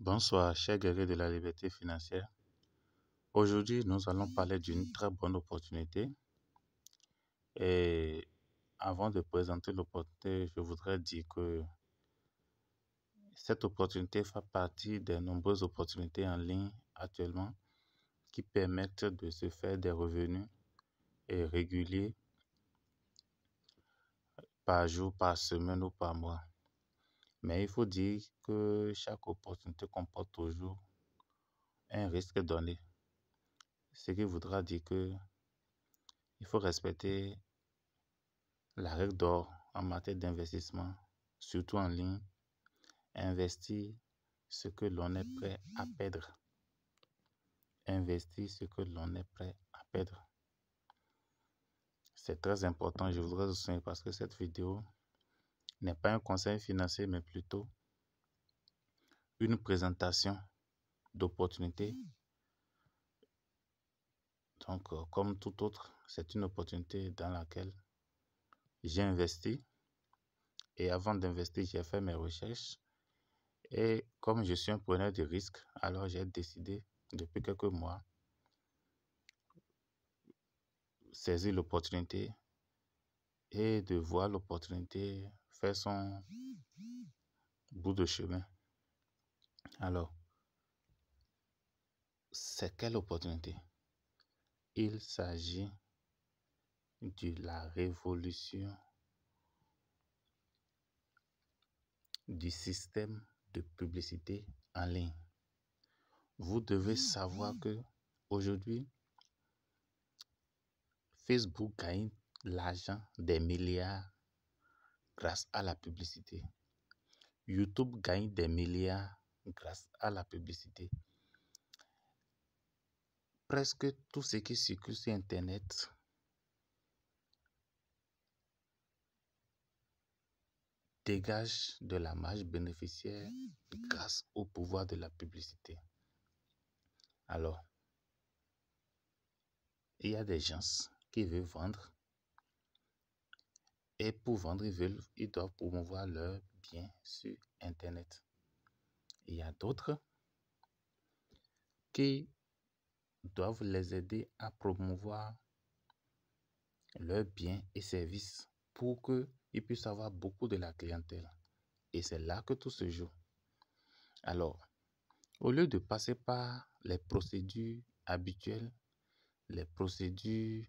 Bonsoir, chers guerriers de la liberté financière. Aujourd'hui, nous allons parler d'une très bonne opportunité. Et avant de présenter l'opportunité, je voudrais dire que cette opportunité fait partie des nombreuses opportunités en ligne actuellement qui permettent de se faire des revenus réguliers par jour, par semaine ou par mois. Mais il faut dire que chaque opportunité comporte toujours un risque donné. Ce qui voudra dire que il faut respecter la règle d'or en matière d'investissement, surtout en ligne. Investir ce que l'on est prêt à perdre. Investir ce que l'on est prêt à perdre. C'est très important, je voudrais vous souligner parce que cette vidéo n'est pas un conseil financier, mais plutôt une présentation d'opportunités. Donc, comme tout autre, c'est une opportunité dans laquelle j'ai investi. Et avant d'investir, j'ai fait mes recherches. Et comme je suis un preneur de risques, alors j'ai décidé depuis quelques mois saisir l'opportunité et de voir l'opportunité faire son bout de chemin. Alors, c'est quelle opportunité? Il s'agit de la révolution du système de publicité en ligne. Vous devez savoir que aujourd'hui, Facebook gagne l'argent des milliards grâce à la publicité. YouTube gagne des milliards grâce à la publicité. Presque tout ce qui circule sur Internet dégage de la marge bénéficiaire grâce au pouvoir de la publicité. Alors, il y a des gens qui veulent vendre et pour vendre, ils doivent promouvoir leurs biens sur Internet. Il y a d'autres qui doivent les aider à promouvoir leurs biens et services pour qu'ils puissent avoir beaucoup de la clientèle. Et c'est là que tout se joue. Alors, au lieu de passer par les procédures habituelles, les procédures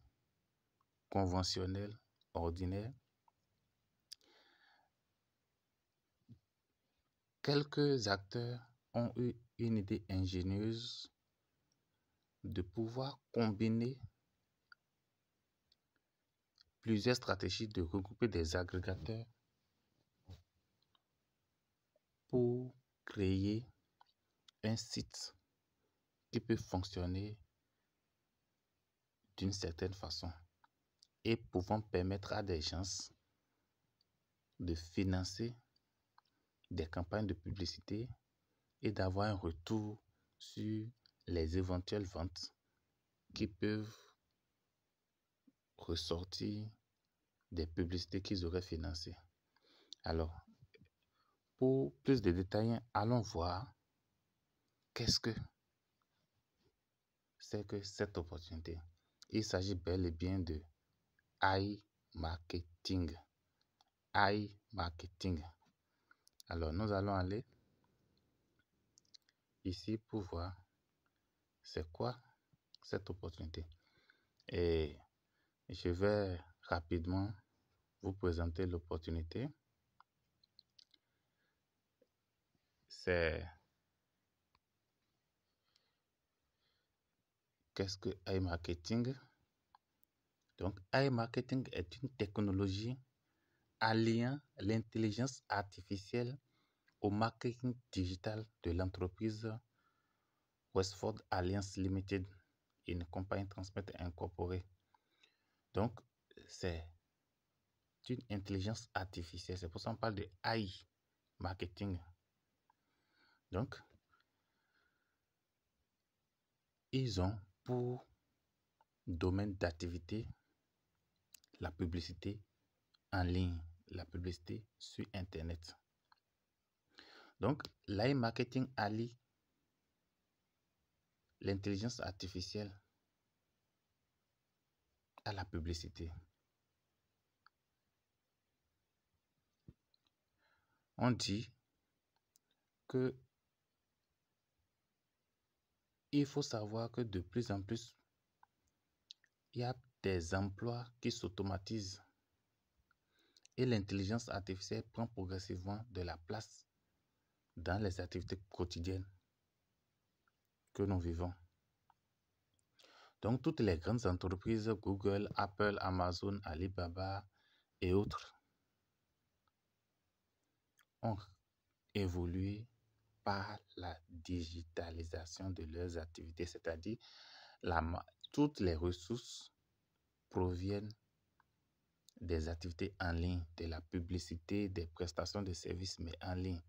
conventionnelles, ordinaires, quelques acteurs ont eu une idée ingénieuse de pouvoir combiner plusieurs stratégies, de regrouper des agrégateurs pour créer un site qui peut fonctionner d'une certaine façon et pouvant permettre à des gens de financer des campagnes de publicité et d'avoir un retour sur les éventuelles ventes qui peuvent ressortir des publicités qu'ils auraient financées. Alors, pour plus de détails, allons voir qu'est-ce que c'est que cette opportunité. Il s'agit bel et bien de iMarketing. iMarketing. Alors, nous allons aller ici pour voir c'est quoi cette opportunité. Et je vais rapidement vous présenter l'opportunité. C'est qu'est-ce que iMarketing? Donc, iMarketing est une technologie alliant l'intelligence artificielle au marketing digital de l'entreprise Westford Alliance Limited, une compagnie transmettre incorporée. Donc, c'est une intelligence artificielle. C'est pour ça qu'on parle de AI marketing. Donc, ils ont pour domaine d'activité la publicité en ligne, la publicité sur Internet. Donc, l'AI marketing allie l'intelligence artificielle à la publicité. On dit que il faut savoir que de plus en plus, il y a des emplois qui s'automatisent et l'intelligence artificielle prend progressivement de la place dans les activités quotidiennes que nous vivons. Donc, toutes les grandes entreprises, Google, Apple, Amazon, Alibaba et autres, ont évolué par la digitalisation de leurs activités, c'est-à-dire toutes les ressources proviennent des activités en ligne, de la publicité, des prestations de services, mais en ligne.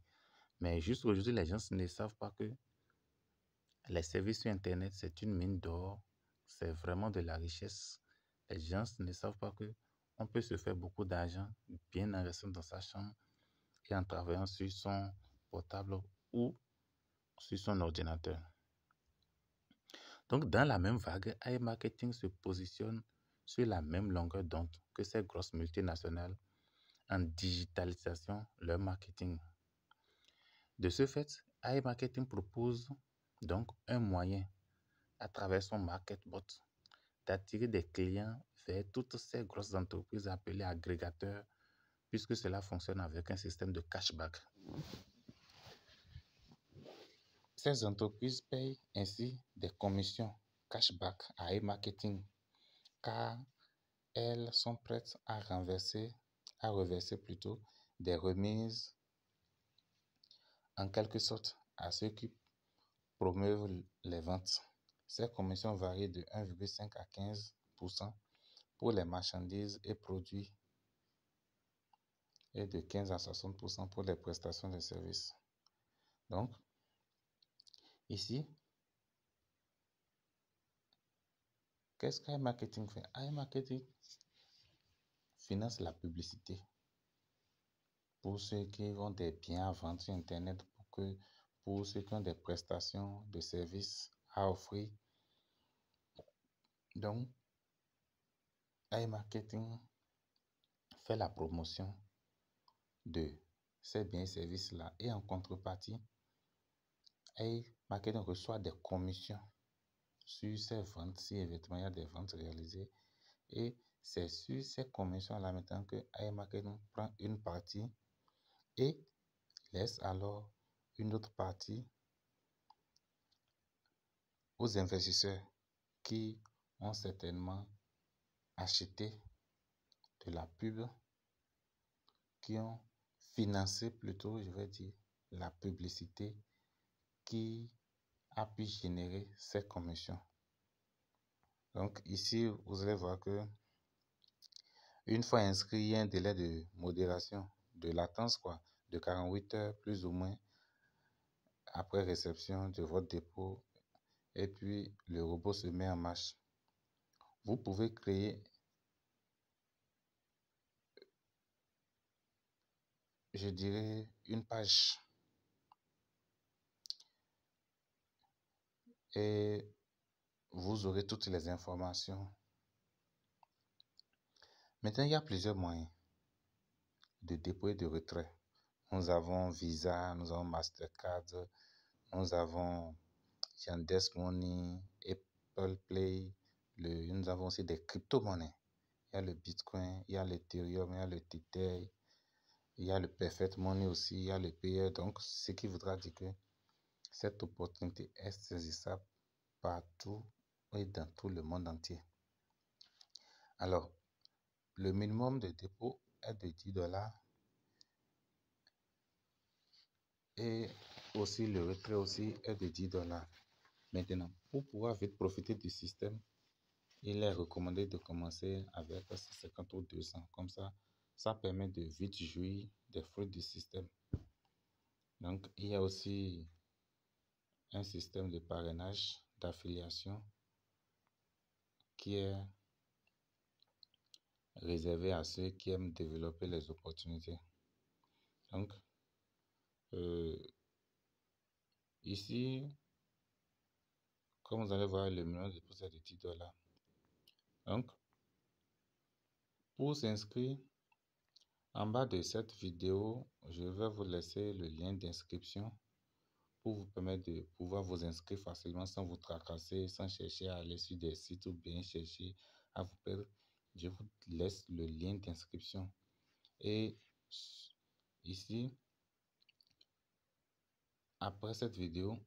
Mais juste aujourd'hui, les gens ne savent pas que les services sur Internet, c'est une mine d'or, c'est vraiment de la richesse. Les gens ne savent pas que on peut se faire beaucoup d'argent bien en restant dans sa chambre et en travaillant sur son portable ou sur son ordinateur. Donc, dans la même vague, iMarketing se positionne sur la même longueur d'onde que ces grosses multinationales en digitalisation leur marketing. De ce fait, iMarketing propose donc un moyen, à travers son MarketBot, d'attirer des clients vers toutes ces grosses entreprises appelées agrégateurs, puisque cela fonctionne avec un système de cashback. Ces entreprises payent ainsi des commissions cashback à iMarketing, car elles sont prêtes à reverser plutôt des remises en quelque sorte à ceux qui promeuvent les ventes. Ces commissions varient de 1,5 à 15% pour les marchandises et produits et de 15 à 60% pour les prestations de services. Donc, ici, qu'est-ce qu'iMarketing fait? iMarketing finance la publicité pour ceux qui ont des biens à vendre sur Internet, pour ceux qui ont des prestations de services à offrir. Donc, iMarketing fait la promotion de ces biens et services-là et en contrepartie, iMarketing reçoit des commissions sur ces ventes, si éventuellement il y a des ventes réalisées. Et c'est sur ces commissions-là maintenant que iMarketing prend une partie et laisse alors une autre partie aux investisseurs qui ont certainement acheté de la pub, qui ont financé plutôt, je vais dire, la publicité qui a pu générer ces commissions. Donc ici, vous allez voir que une fois inscrit, il y a un délai de modération, de latence, de 48 heures plus ou moins après réception de votre dépôt. Et puis, le robot se met en marche. Vous pouvez créer, je dirais, une page et vous aurez toutes les informations. Maintenant, il y a plusieurs moyens de dépôt et de retrait. Nous avons Visa, nous avons Mastercard, nous avons Yandex Money, Apple Play, nous avons aussi des crypto-monnaies. Il y a le Bitcoin, il y a l'Ethereum, il y a le Tether, il y a le Perfect Money aussi, il y a le Payer. Donc, ce qui voudra dire que cette opportunité est saisissable partout et dans tout le monde entier. Alors, le minimum de dépôt est de $10 et aussi le retrait aussi est de $10. Maintenant, pour pouvoir vite profiter du système, il est recommandé de commencer avec 50 ou 200. Comme ça permet de vite jouir des fruits du système. Donc, il y a aussi un système de parrainage, d'affiliation qui est réservé à ceux qui aiment développer les opportunités. Donc, ici, Comme vous allez voir, le minimum de dépôt c'est de $10. Donc, pour s'inscrire, en bas de cette vidéo, je vais vous laisser le lien d'inscription pour vous permettre de pouvoir vous inscrire facilement sans vous tracasser, sans chercher à aller sur des sites ou bien chercher à vous perdre. Je vous laisse le lien d'inscription. Et ici, après cette vidéo,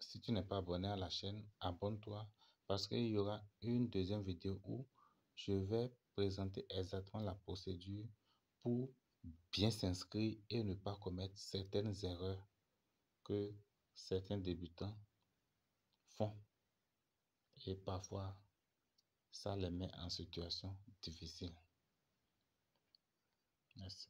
si tu n'es pas abonné à la chaîne, abonne-toi parce qu'il y aura une deuxième vidéo où je vais présenter exactement la procédure pour bien s'inscrire et ne pas commettre certaines erreurs que certains débutants font. Et parfois, ça les met en situation difficile. Merci.